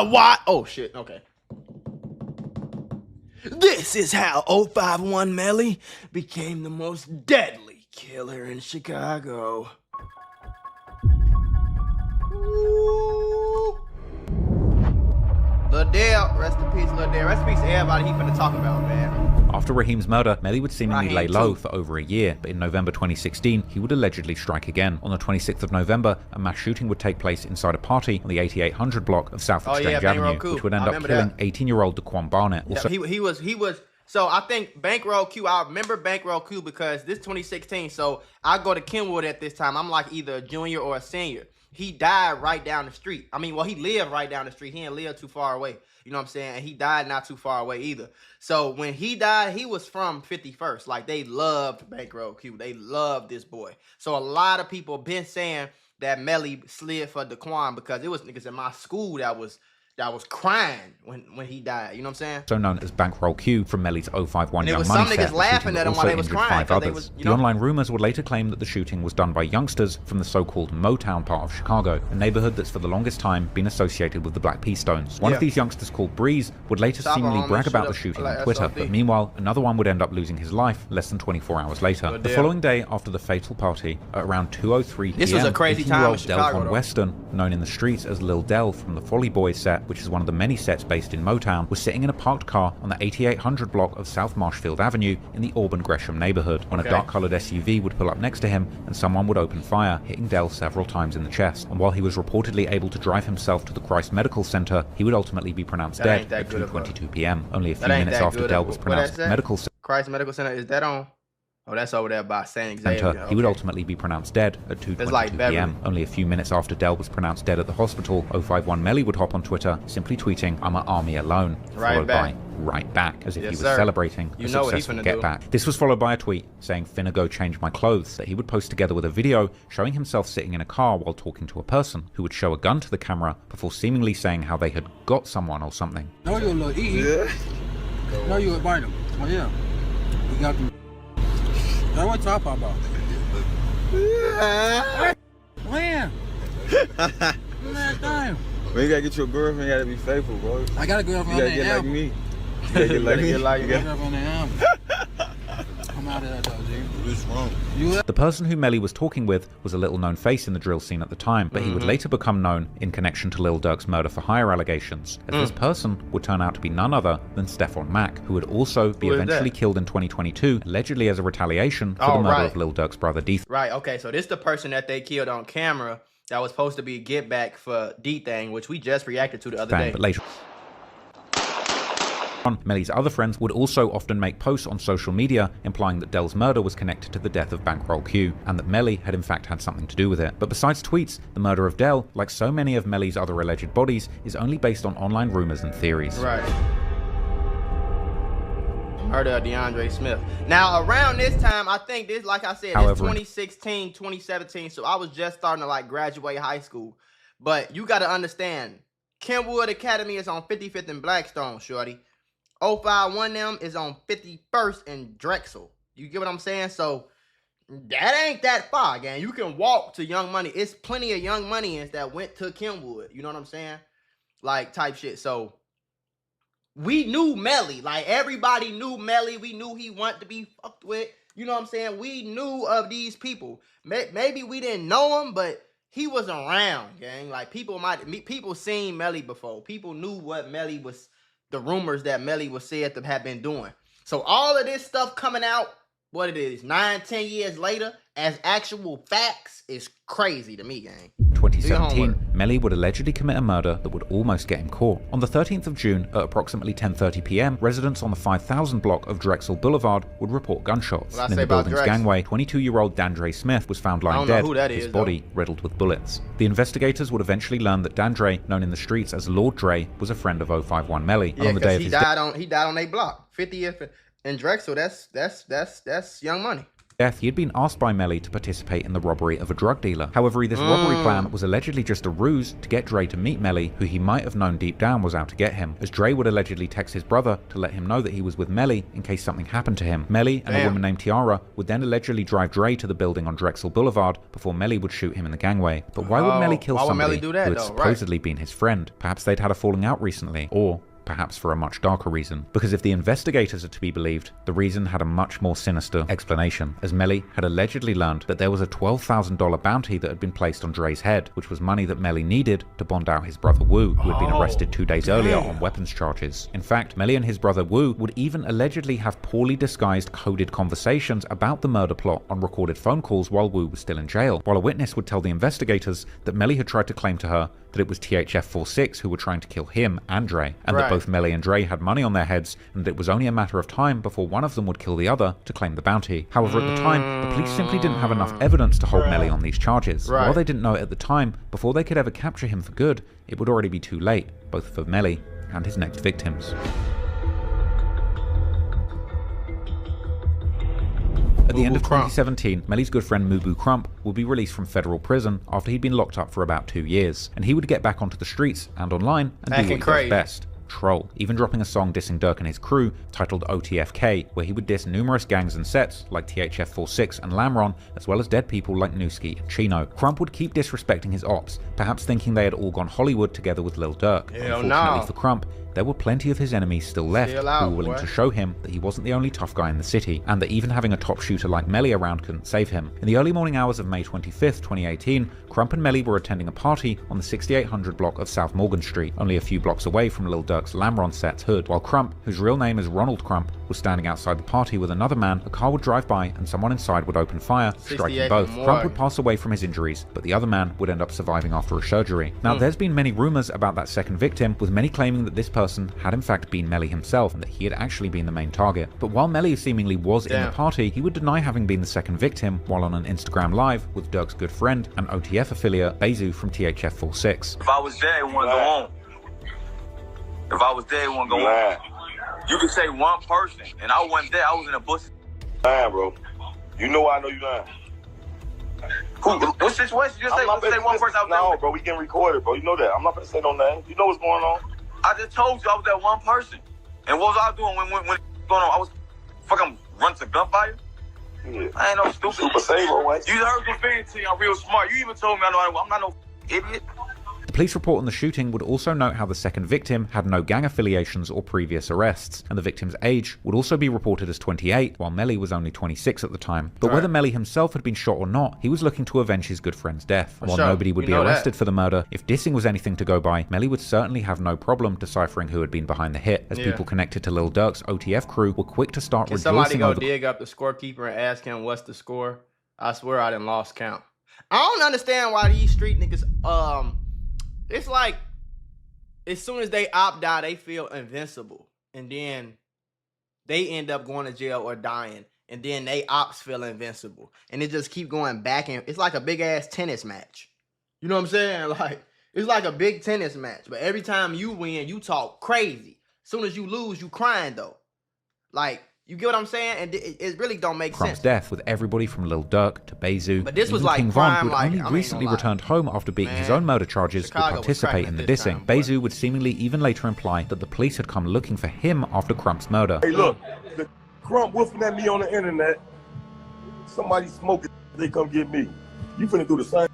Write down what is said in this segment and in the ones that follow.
What? Oh, shit. Okay. This is how 051 Melly became the most deadly killer in Chicago. Ooh. Lil Dell, rest in peace, Lil Dell. Rest in peace to everybody he finna talk about, man. After Raheem's murder, Melly would seemingly lay low for over a year, but in November 2016, he would allegedly strike again. On the 26th of November, a mass shooting would take place inside a party on the 8800 block of South Exchange Avenue, which would end up killing 18-year-old Daquan Barnett. Also, he was. So I think Bankroll Q, I remember Bankroll Q because this 2016, so I go to Kenwood at this time. I'm like either a junior or a senior. He died right down the street. I mean, well, he lived right down the street. He didn't live too far away. You know what I'm saying? And he died not too far away either. So when he died, he was from 51st. Like, they loved Bankroll Q. They loved this boy. So a lot of people been saying that Melly slid for Daquan because it was niggas in my school that was crying when he died. You know what I'm saying? So known as Bankroll Q from Melly's 051 Young Money some niggas laughing at him while they was crying. The online rumors would later claim that the shooting was done by youngsters from the so-called Motown part of Chicago, a neighborhood that's for the longest time been associated with the Black P Stones. One of these youngsters, called Breeze, would later seemingly brag about the shooting on Twitter, but meanwhile, another one would end up losing his life less than 24 hours later. The following day after the fatal party, at around 2:03 p.m., this was a crazy time in Chicago, Delvon Weston, known in the streets as Lil Dell from the Folly Boys set, which is one of the many sets based in Motown, was sitting in a parked car on the 8800 block of South Marshfield Avenue in the Auburn Gresham neighborhood when a dark-colored SUV would pull up next to him and someone would open fire, hitting Dell several times in the chest. And while he was reportedly able to drive himself to the Christ Medical Center, he would ultimately be pronounced dead at 2:22 p.m. Only a few minutes after Dell was pronounced medical center. Christ Medical Center, is that on? Oh, that's over there by St. Xavier. He would ultimately be pronounced dead at 2:22 p.m. Only a few minutes after Dell was pronounced dead at the hospital, 051 Melly would hop on Twitter, simply tweeting, "I'm an army alone," followed by "right back," as if he was celebrating a successful get back. This was followed by a tweet saying, "Finna go change my clothes," that he would post together with a video showing himself sitting in a car while talking to a person who would show a gun to the camera before seemingly saying how they had got someone or something. No, you a little E. No, you a bite him. Oh yeah, you got them. Now what talk about? When? Last time. Man, you gotta get your girlfriend, you gotta be faithful, bro. I got a girlfriend. You gotta get like me. You gotta get like me. You got a girlfriend on I'm out of that though, G. What's wrong? The person who Melly was talking with was a little-known face in the drill scene at the time, but he would later become known in connection to Lil Durk's murder-for-hire allegations, as this person would turn out to be none other than Stephon Mack, who would also be eventually killed in 2022, allegedly as a retaliation for the murder of Lil Durk's brother D. Right, okay, so this is the person that they killed on camera that was supposed to be a get back for D-Thing, which we just reacted to the other day. But later on, Melly's other friends would also often make posts on social media implying that Dell's murder was connected to the death of Bankroll Q, and that Melly had in fact had something to do with it. But besides tweets, the murder of Dell, like so many of Melly's other alleged bodies, is only based on online rumors and theories. Right. Murder of DeAndre Smith. Now, around this time, I think this, like I said, it's 2016, 2017, so I was just starting to like graduate high school. But you got to understand, Kenwood Academy is on 55th and Blackstone, shorty. 051 them is on 51st and Drexel. You get what I'm saying? So that ain't that far, gang. You can walk to Young Money. It's plenty of Young Moneyans that went to Kenwood. You know what I'm saying? Like type shit. So we knew Melly. Like everybody knew Melly. We knew he wanted to be fucked with. You know what I'm saying? We knew of these people. Maybe we didn't know him, but he was around, gang. Like people seen Melly before. People knew what Melly was. The rumors that Melly was said to have been doing. So all of this stuff coming out, what it is, 9-10 years later, as actual facts is crazy to me, gang. 2017, Melly would allegedly commit a murder that would almost get him caught. On the 13th of June, at approximately 10:30 p.m., residents on the 5000 block of Drexel Boulevard would report gunshots. And in the building's gangway, 22-year-old Dandre Smith was found lying dead, his body riddled with bullets. The investigators would eventually learn that Dandre, known in the streets as Lord Dre, was a friend of 051 Melly. Yeah, because he died on a block, 50th and Drexel. That's Young Money. death, he had been asked by Melly to participate in the robbery of a drug dealer. However, this robbery plan was allegedly just a ruse to get Dre to meet Melly, who he might have known deep down was out to get him, as Dre would allegedly text his brother to let him know that he was with Melly in case something happened to him. Melly and a woman named Tiara would then allegedly drive Dre to the building on Drexel Boulevard before Melly would shoot him in the gangway. But why would Melly kill somebody who had supposedly been his friend? Perhaps they'd had a falling out recently, or perhaps for a much darker reason. Because if the investigators are to be believed, the reason had a much more sinister explanation, as Melly had allegedly learned that there was a $12,000 bounty that had been placed on Dre's head, which was money that Melly needed to bond out his brother Wu, who had been arrested 2 days earlier on weapons charges. In fact, Melly and his brother Wu would even allegedly have poorly disguised coded conversations about the murder plot on recorded phone calls while Wu was still in jail, while a witness would tell the investigators that Melly had tried to claim to her that it was THF-46 who were trying to kill him and Dre, and that both Melly and Dre had money on their heads, and it was only a matter of time before one of them would kill the other to claim the bounty. However, at the time, the police simply didn't have enough evidence to hold Melly on these charges. While they didn't know it at the time, before they could ever capture him for good, it would already be too late, both for Melly and his next victims. At the end of 2017, Melly's good friend Mubu Krump would be released from federal prison after he'd been locked up for about 2 years, and he would get back onto the streets and online and do what he does best: troll, even dropping a song dissing Dirk and his crew titled OTFK, where he would diss numerous gangs and sets like THF-46 and Lamron, as well as dead people like Newski and Chino. Krump would keep disrespecting his ops, perhaps thinking they had all gone Hollywood together with Lil Durk. Unfortunately for Krump, there were plenty of his enemies still left who were willing to show him that he wasn't the only tough guy in the city, and that even having a top shooter like Melly around couldn't save him. In the early morning hours of May 25th, 2018, Krump and Melly were attending a party on the 6800 block of South Morgan Street, only a few blocks away from Lil Durk's Lamron set's hood. While Krump, whose real name is Ronald Krump, was standing outside the party with another man, a car would drive by and someone inside would open fire, striking both. Krump would pass away from his injuries, but the other man would end up surviving after a surgery. Now, there's been many rumors about that second victim, with many claiming that this person had in fact been Melly himself and that he had actually been the main target. But while Melly seemingly was in the party, he would deny having been the second victim while on an Instagram live with Dirk's good friend and OTF affiliate Bezu from THF-46. If I was there, it wouldn't go on. If I was there, it wouldn't go on. You could say one person, and I wasn't there. I was in a bush. Lying, bro. You know I know you lying. What situation? Just say one person out there. No, bro, we getting recorded, bro. You know that. I'm not gonna say no name. You know what's going on. I just told you I was that one person. And what was I doing when it was going on? I was fucking running to gunfire? Yeah. I ain't no stupid. Super Sable, right? You heard the fan to you, I'm real smart. You even told me I'm not no idiot. The police report on the shooting would also note how the second victim had no gang affiliations or previous arrests, and the victim's age would also be reported as 28, while Melly was only 26 at the time. But whether Melly himself had been shot or not, he was looking to avenge his good friend's death. While nobody would be arrested for the murder, if dissing was anything to go by, Melly would certainly have no problem deciphering who had been behind the hit, as people connected to Lil Durk's OTF crew were quick to start rejoicing over... Somebody go dig up the scorekeeper and ask him what's the score? I swear I done lost count. I don't understand why these street niggas, it's like, as soon as they opt out, they feel invincible. And then they end up going to jail or dying. And then they ops feel invincible. And it just keep going back. And it's like a big-ass tennis match. You know what I'm saying? Like, it's like a big tennis match. But every time you win, you talk crazy. As soon as you lose, you crying, though. Like, you get what I'm saying? And it really don't make Crump's sense. death with everybody from Lil Durk to Bezu. But this was like King crime, Von, who only recently returned home after beating his own murder charges, would participate in the dissing. Bezu would seemingly even later imply that the police had come looking for him after Crump's murder. Hey, look, the Krump woofing at me on the internet. Somebody smoking, they come get me. You finna do the same.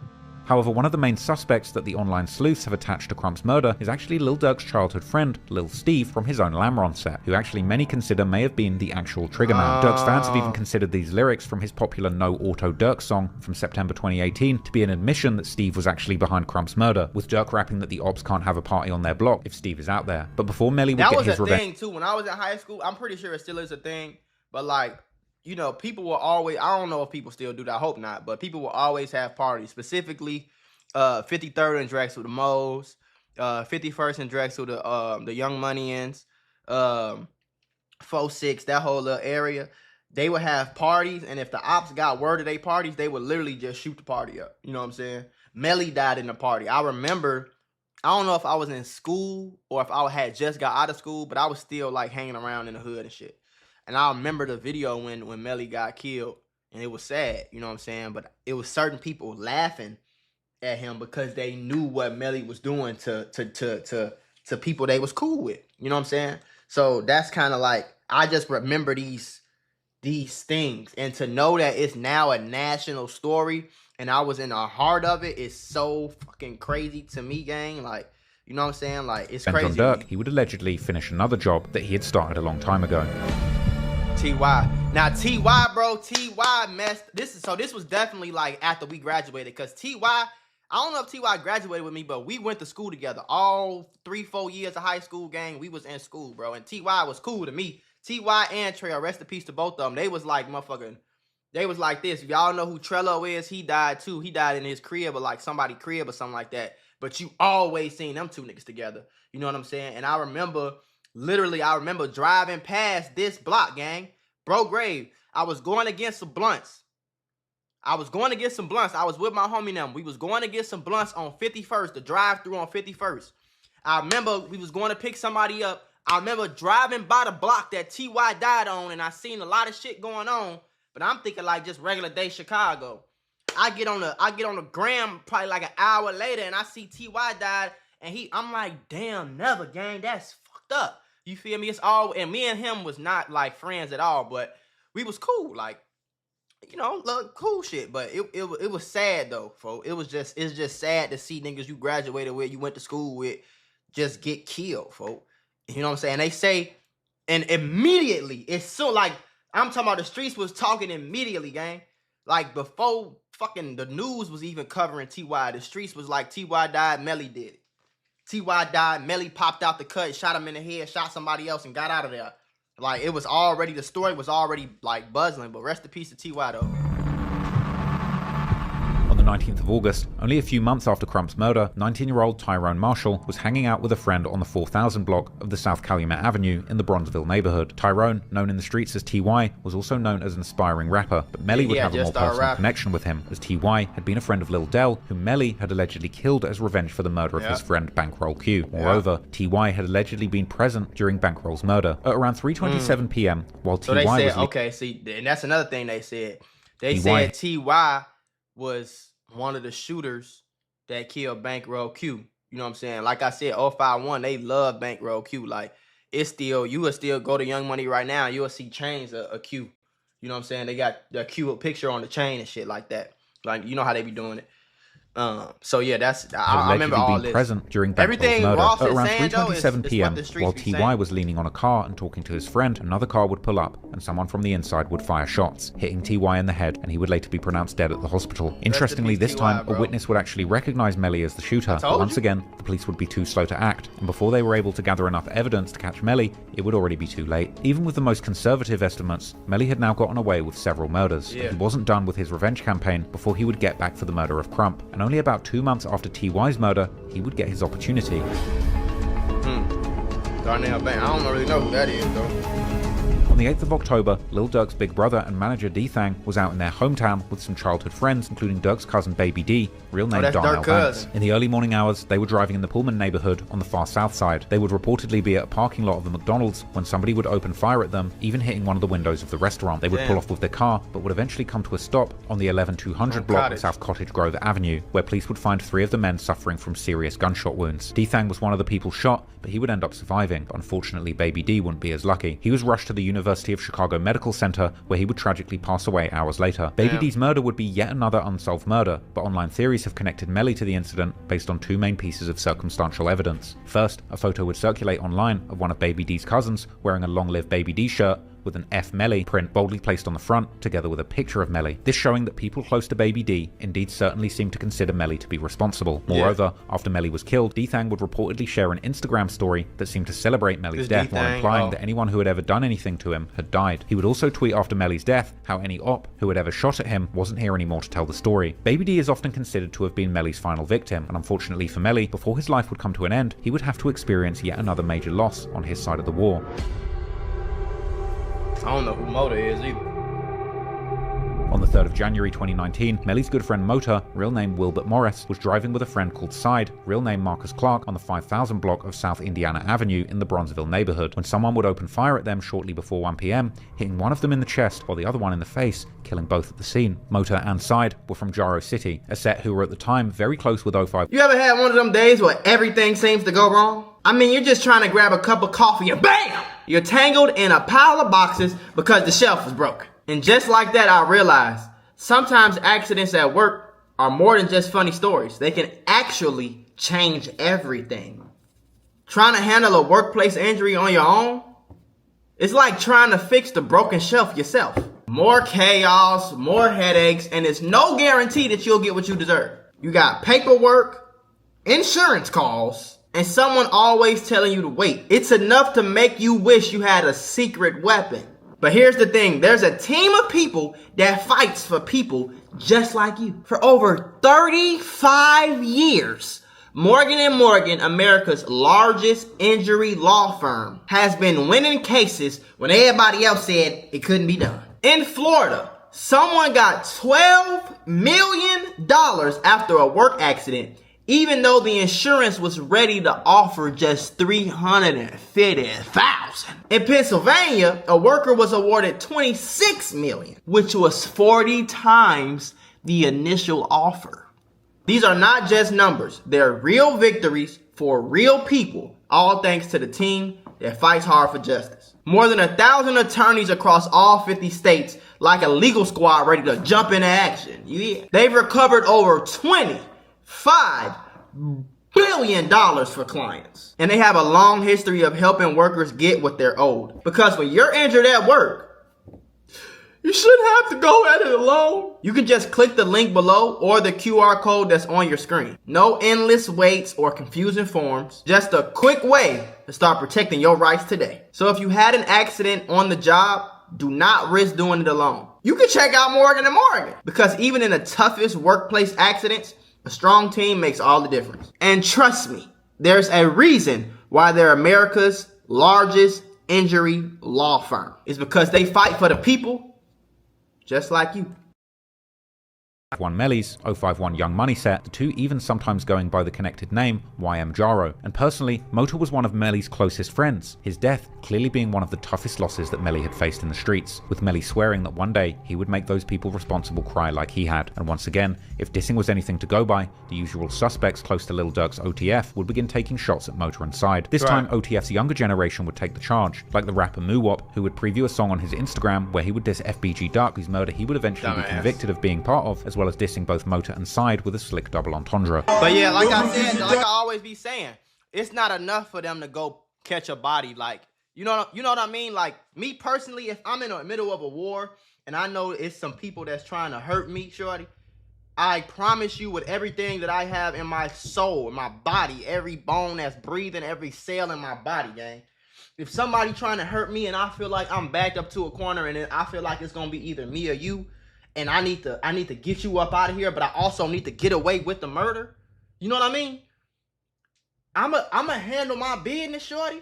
However, one of the main suspects that the online sleuths have attached to Crump's murder is actually Lil Durk's childhood friend, Lil Steve, from his own Lamron set, who actually many consider may have been the actual triggerman. Durk's fans have even considered these lyrics from his popular No Auto Durk song from September 2018 to be an admission that Steve was actually behind Crump's murder, with Durk rapping that the Opps can't have a party on their block if Steve is out there. But before Melly would get his revenge... That was a thing, too. When I was in high school, I'm pretty sure it still is a thing, but like... You know, people will always, I don't know if people still do that, I hope not, but people will always have parties, specifically 53rd and Drexel, the Moes, 51st and Drexel, the Young Moneyans, 46, that whole little area. They would have parties, and if the ops got word of their parties, they would literally just shoot the party up. You know what I'm saying? Melly died in the party. I remember, I don't know if I was in school or if I had just got out of school, but I was still like hanging around in the hood and shit. And I remember the video when Melly got killed. and it was sad, you know what I'm saying? But it was certain people laughing at him because they knew what Melly was doing to people they was cool with. You know what I'm saying? So that's kind of like, I just remember these things, and to know that it's now a national story and I was in the heart of it is so fucking crazy to me, gang. Like, you know what I'm saying? Like, it's Bent crazy. on Dirk, he would allegedly finish another job that he had started a long time ago. T.Y. Now T.Y., bro, T.Y. messed. This was definitely like after we graduated, because T.Y., I don't know if T.Y. graduated with me, but we went to school together. All 3-4 years of high school, gang, we was in school, bro. And T.Y. was cool to me. T.Y. and Trey, rest in peace to both of them. They was like motherfucking, they was like this. If y'all know who Trello is, he died too. He died in his crib or like somebody's crib or something like that. But you always seen them two niggas together. You know what I'm saying? And I remember, literally, driving past this block, gang. Bro Grave. I was going to get some blunts. I was with my homie them. We was going to get some blunts on 51st, the drive-thru on 51st. I remember we was going to pick somebody up. I remember driving by the block that T.Y. died on, and I seen a lot of shit going on. But I'm thinking like just regular day Chicago. I get on the gram probably like an hour later, and I see T.Y. died, and I'm like, damn, never, gang. That's fucked up. You feel me? It's all, and me and him was not like friends at all, but we was cool, like, you know, look, cool shit. But it was sad though, folks. It's just sad to see niggas you graduated with, you went to school with, just get killed, folks. You know what I'm saying? They say, and immediately, it's so like, I'm talking about the streets was talking immediately, gang. Like before fucking the news was even covering T.Y., the streets was like, T.Y. died, Melly did it. T.Y. died, Melly popped out the cut, shot him in the head, shot somebody else, and got out of there. Like, it was already, the story was already, like, buzzing, but rest in peace to T.Y., though. On the 19th of August, only a few months after Crump's murder, 19-year-old Tyrone Marshall was hanging out with a friend on the 4000 block of the South Calumet Avenue in the Bronzeville neighborhood. Tyrone, known in the streets as T.Y., was also known as an aspiring rapper, but Melly would have a more personal connection with him, as T.Y. had been a friend of Lil Dell, whom Melly had allegedly killed as revenge for the murder of his friend Bankroll Q. Moreover, T.Y. had allegedly been present during Bankroll's murder. At around 3:27 p.m., while T.Y. So they said, was... okay, see, and that's another thing they said. They said T.Y. was one of the shooters that killed Bankroll Q. You know what I'm saying? Like I said, 051, they love Bankroll Q. Like, it's still, you will still go to Young Money right now, you will see chains of Q. You know what I'm saying? They got the Q picture on the chain and shit like that. Like, you know how they be doing it. So yeah, that's, I remember all this. Present during Bankrol's murder. At around 3:27 p.m., while T.Y. was leaning on a car and talking to his friend, another car would pull up, and someone from the inside would fire shots, hitting T.Y. in the head, and he would later be pronounced dead at the hospital. Interestingly, this time, a witness would actually recognize Melly as the shooter, but once again, the police would be too slow to act, and before they were able to gather enough evidence to catch Melly, it would already be too late. Even with the most conservative estimates, Melly had now gotten away with several murders. He wasn't done with his revenge campaign before he would get back for the murder of Krump, and only about 2 months after T.Y.'s murder, he would get his opportunity. Darnell Bank. I don't really know who that is, though. On the 8th of October, Lil Durk's big brother and manager D-Thang was out in their hometown with some childhood friends, including Durk's cousin Baby D, real name Darnell Banks. In the early morning hours, they were driving in the Pullman neighborhood on the far south side. They would reportedly be at a parking lot of the McDonald's when somebody would open fire at them, even hitting one of the windows of the restaurant. They would pull off with their car, but would eventually come to a stop on the 11200 block of South Cottage Grove Avenue, where police would find 3 of the men suffering from serious gunshot wounds. D-Thang was one of the people shot, but he would end up surviving. But unfortunately, Baby D wouldn't be as lucky. He was rushed to the University of Chicago Medical Center, where he would tragically pass away hours later. Baby D's murder would be yet another unsolved murder, but online theories have connected Melly to the incident based on 2 main pieces of circumstantial evidence. First, a photo would circulate online of one of Baby D's cousins wearing a Long Live Baby D shirt with an F Melly print boldly placed on the front, together with a picture of Melly. This showing that people close to Baby D indeed certainly seemed to consider Melly to be responsible. Moreover, after Melly was killed, D-Thang would reportedly share an Instagram story that seemed to celebrate Melly's death, while implying that anyone who had ever done anything to him had died. He would also tweet after Melly's death how any op who had ever shot at him wasn't here anymore to tell the story. Baby D is often considered to have been Melly's final victim, and unfortunately for Melly, before his life would come to an end, he would have to experience yet another major loss on his side of the war. I don't know who Motor is either. On the 3rd of January 2019, Melly's good friend Mota, real name Wilbert Morris, was driving with a friend called Side, real name Marcus Clark, on the 5000 block of South Indiana Avenue in the Bronzeville neighborhood, when someone would open fire at them shortly before 1 p.m., hitting one of them in the chest while the other one in the face, killing both at the scene. Mota and Side were from Jaro City, a set who were at the time very close with 05. You ever had one of them days where everything seems to go wrong? I mean, you're just trying to grab a cup of coffee and BAM! You're tangled in a pile of boxes because the shelf is broken. And just like that, I realized sometimes accidents at work are more than just funny stories. They can actually change everything. Trying to handle a workplace injury on your own, it's like trying to fix the broken shelf yourself. More chaos, more headaches, and it's no guarantee that you'll get what you deserve. You got paperwork, insurance calls, and someone always telling you to wait. It's enough to make you wish you had a secret weapon. But here's the thing, there's a team of people that fights for people just like you. For over 35 years, Morgan & Morgan, America's largest injury law firm, has been winning cases when everybody else said it couldn't be done. In Florida, someone got $12 million after a work accident, even though the insurance was ready to offer just $350,000. In Pennsylvania, a worker was awarded $26 million, which was 40 times the initial offer. These are not just numbers. They're real victories for real people, all thanks to the team that fights hard for justice. More than 1,000 attorneys across all 50 states, like a legal squad ready to jump into action. Yeah. They've recovered over $25 billion for clients. And they have a long history of helping workers get what they're owed. Because when you're injured at work, you shouldn't have to go at it alone. You can just click the link below or the QR code that's on your screen. No endless waits or confusing forms. Just a quick way to start protecting your rights today. So if you had an accident on the job, do not risk doing it alone. You can check out Morgan & Morgan, because even in the toughest workplace accidents, a strong team makes all the difference. And trust me, there's a reason why they're America's largest injury law firm. It's because they fight for the people just like you. One Melly's 051 Young Money set, the two even sometimes going by the connected name YM Jaro. And personally, Mota was one of Melly's closest friends, his death clearly being one of the toughest losses that Melly had faced in the streets, with Melly swearing that one day he would make those people responsible cry like he had. And once again, if dissing was anything to go by, the usual suspects close to Lil Durk's OTF would begin taking shots at Mota and Side. This time, OTF's younger generation would take the charge, like the rapper Mubu, who would preview a song on his Instagram where he would diss FBG Duck, whose murder he would eventually be convicted of being part of, as well as dissing both Mota and Side with a slick double entendre. But yeah, like I said, like I always be saying, it's not enough for them to go catch a body. Like, you know what I mean? Like, me personally, if I'm in the middle of a war and I know it's some people that's trying to hurt me, shorty, I promise you with everything that I have in my soul, in my body, every bone that's breathing, every cell in my body, gang, if somebody trying to hurt me and I feel like I'm backed up to a corner and then I feel like it's gonna be either me or you, and I need to get you up out of here, but I also need to get away with the murder. You know what I mean? I'ma handle my business, shorty.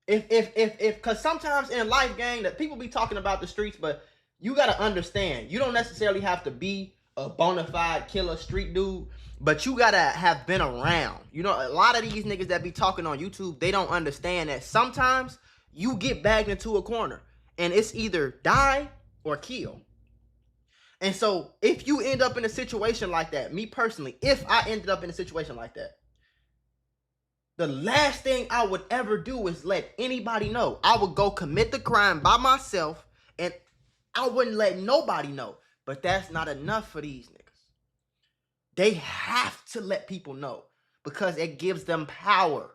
If cause sometimes in life, gang, that people be talking about the streets, but you gotta understand, you don't necessarily have to be a bona fide killer street dude, but you gotta have been around. You know, a lot of these niggas that be talking on YouTube, they don't understand that sometimes you get bagged into a corner and it's either die or kill. And so if you end up in a situation like that, me personally, if I ended up in a situation like that, the last thing I would ever do is let anybody know. I would go commit the crime by myself and I wouldn't let nobody know. But that's not enough for these niggas. They have to let people know because it gives them power.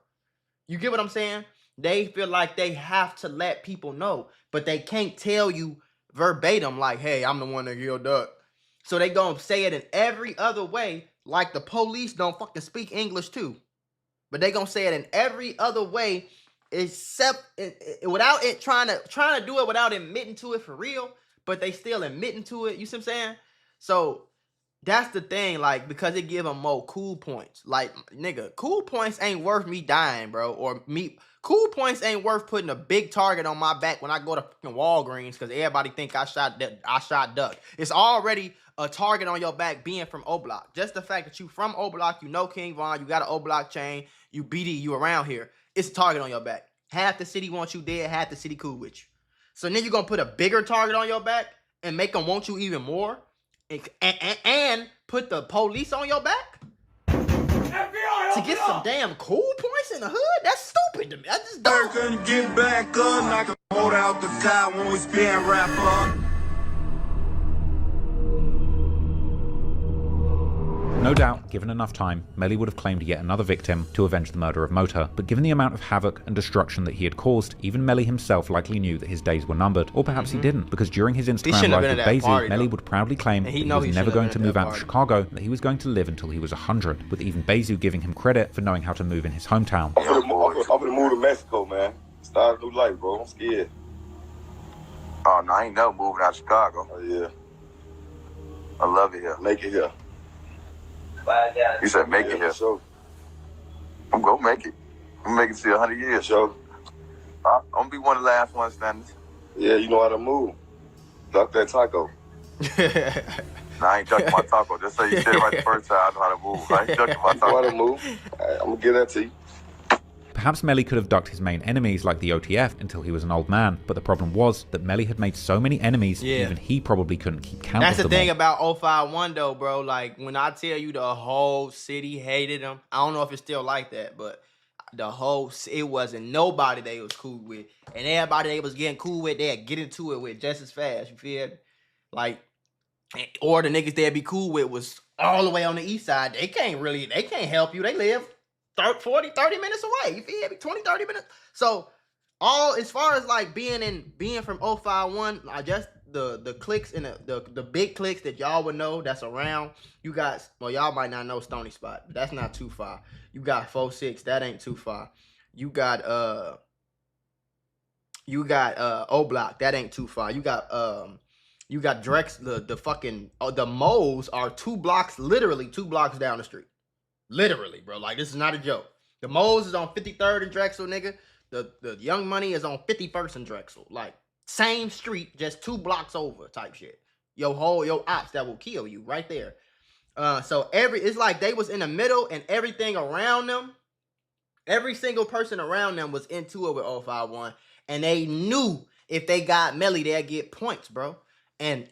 You get what I'm saying? They feel like they have to let people know, but they can't tell you verbatim, like, hey, I'm the one that killed Duck. So they gonna say it in every other way, like the police don't fucking speak English too. But they gonna say it in every other way, except without it trying to do it without admitting to it for real, but they still admitting to it. You see what I'm saying? So That's the thing, like, because it give them more cool points. Like, nigga, cool points ain't worth me dying, bro. Or me, cool points ain't worth putting a big target on my back when I go to fucking Walgreens because everybody think I shot Duck. It's already a target on your back being from O Block. Just the fact that you from O Block, you know King Von, you got an O Block chain, you BD, you around here. It's a target on your back. Half the city wants you dead, half the city cool with you. So then you're gonna put a bigger target on your back and make them want you even more? And put the police on your back to get some damn cool points in the hood? That's stupid to me. I just don't. Gonna get back up, I can hold out the tie when we spin wrap up. No doubt, given enough time, Melly would have claimed yet another victim to avenge the murder of Mota, but given the amount of havoc and destruction that he had caused, even Melly himself likely knew that his days were numbered. Or perhaps he didn't, because during his Instagram live with Basie, Melly would proudly claim that he was never going to move out of Chicago, and that he was going to live until he was 100, with even Basie giving him credit for knowing how to move in his hometown. I'm gonna move to Mexico, man. Start a new life, bro. I'm scared. Oh, no, I ain't never moving out of Chicago. Oh, yeah. I love it here. Make it here. You said make it here. Sure. I'm gonna make it. I'm gonna make it to 100 years. Sure. I'm gonna be one of the last ones standing. Yeah, you know how to move. Duck that taco. Nah, I ain't ducking my taco. Just so you said it right the first time, I know how to move. I ain't ducking my You know how taco. to move. I'm gonna give that to you. Perhaps Melly could have ducked his main enemies like the OTF until he was an old man, but the problem was that Melly had made so many enemies, even he probably couldn't keep count That's of the them thing all. about 051 though, bro. Like, when I tell you the whole city hated him, I don't know if it's still like that, but it wasn't nobody they was cool with. And everybody they was getting cool with, they'd get into it with just as fast, you feel me? Like, or the niggas they'd be cool with was all the way on the east side. They can't help you. They live 30 minutes away. You feel me? 20, 30 minutes. So, as far as like being from 051, I just the clicks and the big clicks that y'all would know that's around. You got, well, y'all might not know Stony Spot, but that's not too far. You got 46, that ain't too far. You got O Block, that ain't too far. You got Drex, the fucking the moles are 2 blocks, literally 2 blocks down the street. Literally, bro. Like, this is not a joke. The moles is on 53rd and Drexel, nigga. The Young Money is on 51st and Drexel. Like, same street, just 2 blocks over type shit. Your Opps that will kill you right there. So it's like they was in the middle and everything around them, every single person around them was into it with 051. And they knew if they got Melly, they'd get points, bro. And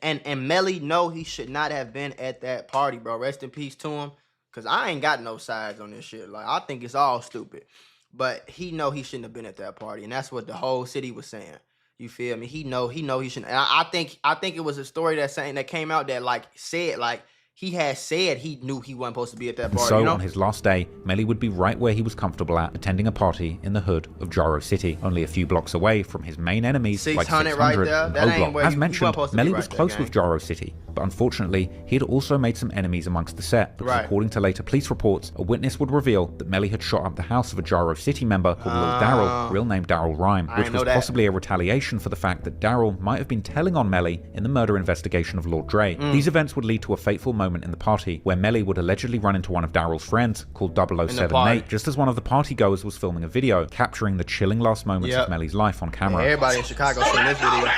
Melly know he should not have been at that party, bro. Rest in peace to him. Cause I ain't got no sides on this shit. Like, I think it's all stupid. But he know he shouldn't have been at that party. And that's what the whole city was saying. You feel me? He know he shouldn't. And I think it was a story that came out that like said like he had said he knew he wasn't supposed to be at that party. So you know? on his last day, Melly would be right where he was comfortable at, attending a party in the hood of Jaro City, only a few blocks away from his main enemies like 600 right there. and That ain't O-Block. where As you mentioned, supposed to be Melly right was there, close gang. with Jaro City, but unfortunately, he had also made some enemies amongst the set, because according to later police reports, a witness would reveal that Melly had shot up the house of a Jaro City member called Lil Daryl, real name Daryl Rhyme, which was possibly a retaliation for the fact that Daryl might have been telling on Melly in the murder investigation of Lord Dre. These events would lead to a fateful moment in the party, where Melly would allegedly run into one of Daryl's friends, called 007 just as one of the partygoers was filming a video, capturing the chilling last moments of Melly's life on camera. Yeah, everybody in Chicago seen this video.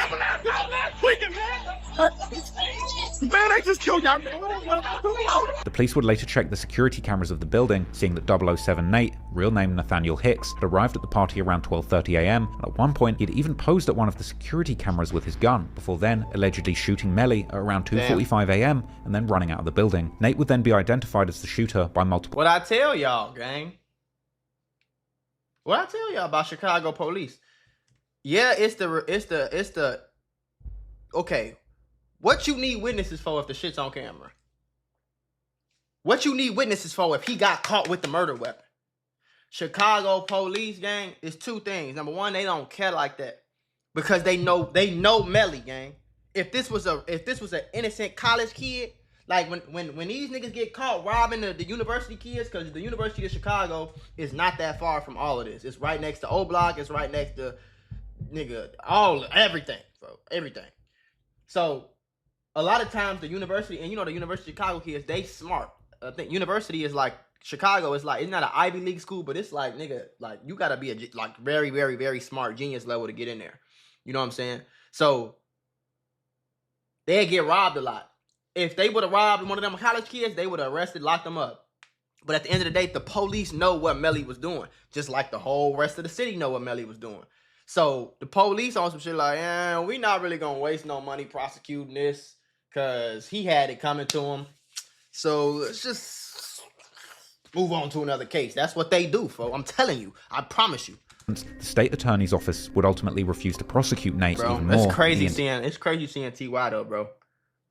Man, I just killed y'all. The police would later check the security cameras of the building, seeing that 007 Nate, real name Nathaniel Hicks, had arrived at the party around 12:30 AM, and at one point he'd even posed at one of the security cameras with his gun, before then allegedly shooting Melly at around 2:45 AM and then running out of the building. Nate would then be identified as the shooter by multiple. What I tell y'all, gang? What I tell y'all about Chicago police? Yeah, it's the okay. What you need witnesses for if the shit's on camera? What you need witnesses for if he got caught with the murder weapon? Chicago police, gang, is 2 things. Number 1, they don't care like that because they know Melly, gang. If this was an innocent college kid, like when these niggas get caught robbing the university kids, because the University of Chicago is not that far from all of this. It's right next to O Block. It's right next to everything, bro, everything. So a lot of times the university, and you know the University of Chicago kids, they smart. I think university is like Chicago. It's like it's not an Ivy League school, but it's like nigga, like you gotta be a like very, very, very smart genius level to get in there. You know what I'm saying? So they'd get robbed a lot. If they would have robbed one of them college kids, they would have arrested, locked them up. But at the end of the day, the police know what Melly was doing, just like the whole rest of the city know what Melly was doing. So the police on some shit like, we not really gonna waste no money prosecuting this because he had it coming to him. So let's just move on to another case. That's what they do, folks. I'm telling you. I promise you. The state attorney's office would ultimately refuse to prosecute Nate even more. It's crazy seeing T.Y. though, bro.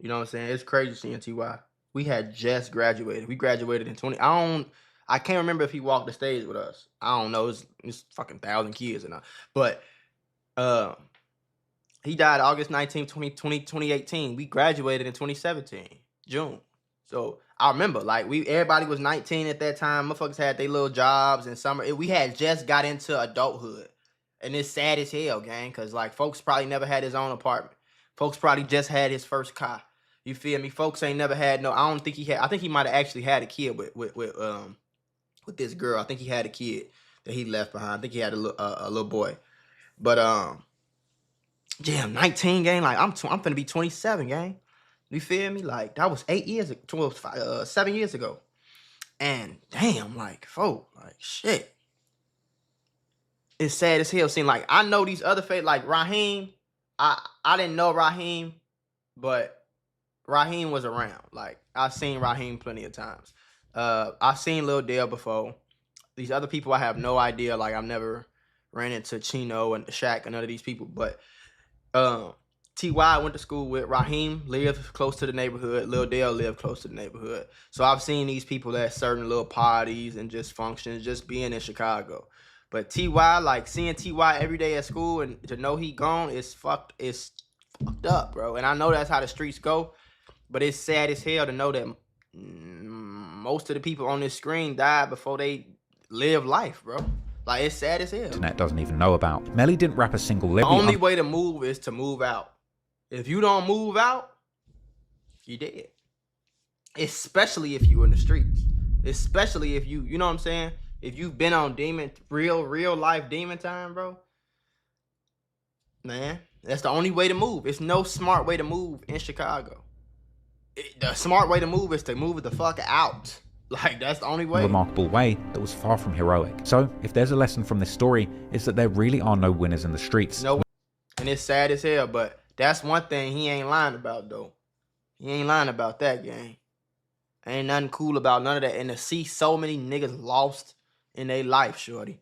You know what I'm saying? It's crazy seeing T.Y. We had just graduated. We graduated in 20. I can't remember if he walked the stage with us. I don't know. It's fucking 1,000 kids and all. But he died August 19, 2018. We graduated in 2017, June. So I remember, like, everybody was 19 at that time. Motherfuckers had their little jobs and summer. We had just got into adulthood. And it's sad as hell, gang, because, like, folks probably never had his own apartment. Folks probably just had his first car. You feel me? Folks ain't never had no. I don't think he had. I think he might have actually had a kid with this girl. I think he had a kid that he left behind. I think he had a little boy. But damn, 19, gang. Like I'm finna be 27, gang. You feel me? Like that was 7 years ago. And damn, like folk, like shit. It's sad as hell. Seeing like I know these other like Raheem. I didn't know Raheem, but Raheem was around. Like, I've seen Raheem plenty of times. I've seen Lil Dell before. These other people, I have no idea. Like, I've never ran into Chino and Shaq and none of these people. But T.Y. went to school with. Raheem lived close to the neighborhood. Lil Dell lived close to the neighborhood. So I've seen these people at certain little parties and just functions, just being in Chicago. But T.Y., like, seeing T.Y. every day at school and to know he gone is fucked up, bro. And I know that's how the streets go. But it's sad as hell to know that most of the people on this screen died before they live life, bro. Like, it's sad as hell. Internet doesn't even know about. Melly didn't rap a single lyric. The only way to move is to move out. If you don't move out, you dead. Especially if you in the streets. Especially if you know what I'm saying? If you've been on real life demon time, bro. Man, that's the only way to move. It's no smart way to move in Chicago. The smart way to move is to move the fuck out. Like, that's the only way. A remarkable way that was far from heroic. So, if there's a lesson from this story, it's that there really are no winners in the streets. No, and it's sad as hell, but that's one thing he ain't lying about, though. He ain't lying about that, gang. Ain't nothing cool about none of that. And to see so many niggas lost in their life, shorty.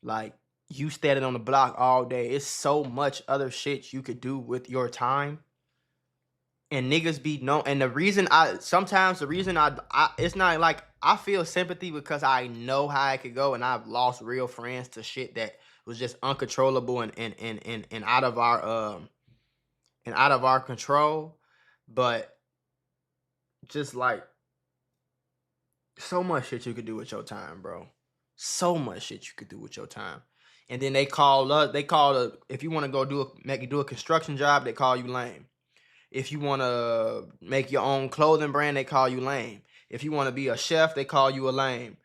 Like, you standing on the block all day. It's so much other shit you could do with your time. And niggas be known. And the reason it's not like I feel sympathy because I know how it could go, and I've lost real friends to shit that was just uncontrollable and out of our control. But just like so much shit you could do with your time, bro. So much shit you could do with your time. And then they call if you want to go do a construction job, they call you lame. If you want to make your own clothing brand, they call you lame. If you want to be a chef, they call you a lame.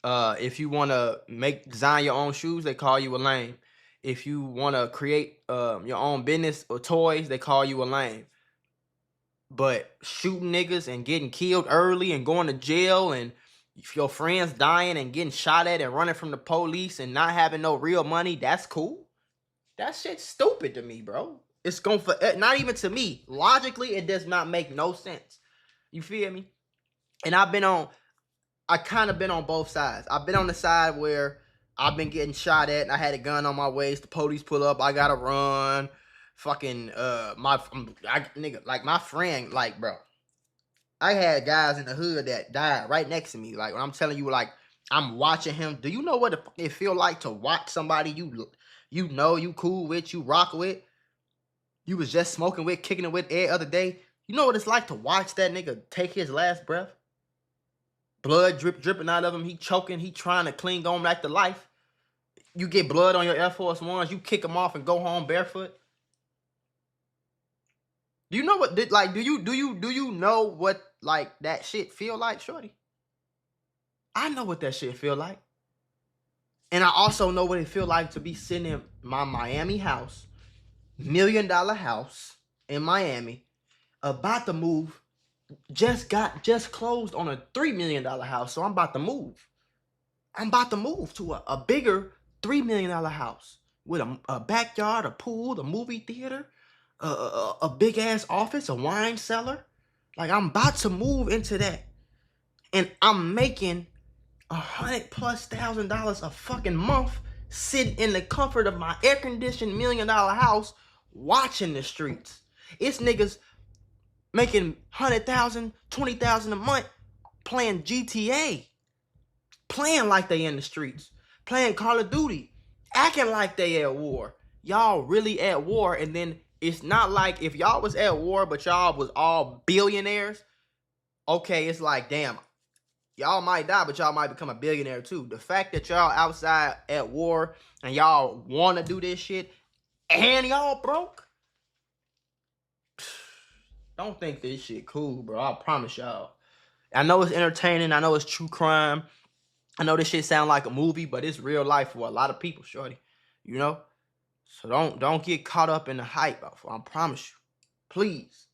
If you want to design your own shoes, they call you a lame. If you want to create your own business or toys, they call you a lame. But shooting niggas and getting killed early and going to jail and your friends dying and getting shot at and running from the police and not having no real money, that's cool. That shit's stupid to me, bro. It's going for not even to me. Logically, it does not make no sense. You feel me? And I kind of been on both sides. I've been on the side where I've been getting shot at and I had a gun on my waist. The police pull up. I gotta run. Fucking my friend, like, bro. I had guys in the hood that died right next to me. Like, when I'm telling you, like, I'm watching him. Do you know what it feel like to watch somebody you know, you cool with, you rock with? You was just smoking with, kicking it with every other day. You know what it's like to watch that nigga take his last breath? Blood dripping out of him. He choking. He trying to cling on back to life. You get blood on your Air Force Ones. You kick them off and go home barefoot. Do you know what like do you know what like that shit feel like, shorty? I know what that shit feel like. And I also know what it feel like to be sitting in my Miami house, $1 million house in Miami, about to move, just closed on a $3 million house. So I'm about to move. I'm about to move to a bigger $3 million house with a backyard, a pool, a movie theater, a big ass office, a wine cellar. Like, I'm about to move into that, and I'm making $100,000+ a fucking month, sitting in the comfort of my air conditioned $1 million house, watching the streets. It's niggas making 100,000, 20,000 a month, playing GTA, playing like they in the streets, playing Call of Duty, acting like they at war. Y'all really at war, and then it's not like if y'all was at war, but y'all was all billionaires. Okay, it's like, damn, y'all might die, but y'all might become a billionaire too. The fact that y'all outside at war and y'all want to do this shit and y'all broke, don't think this shit cool, bro. I promise y'all. I know it's entertaining. I know it's true crime. I know this shit sound like a movie, but it's real life for a lot of people, shorty. You know? So don't get caught up in the hype. I promise you. Please.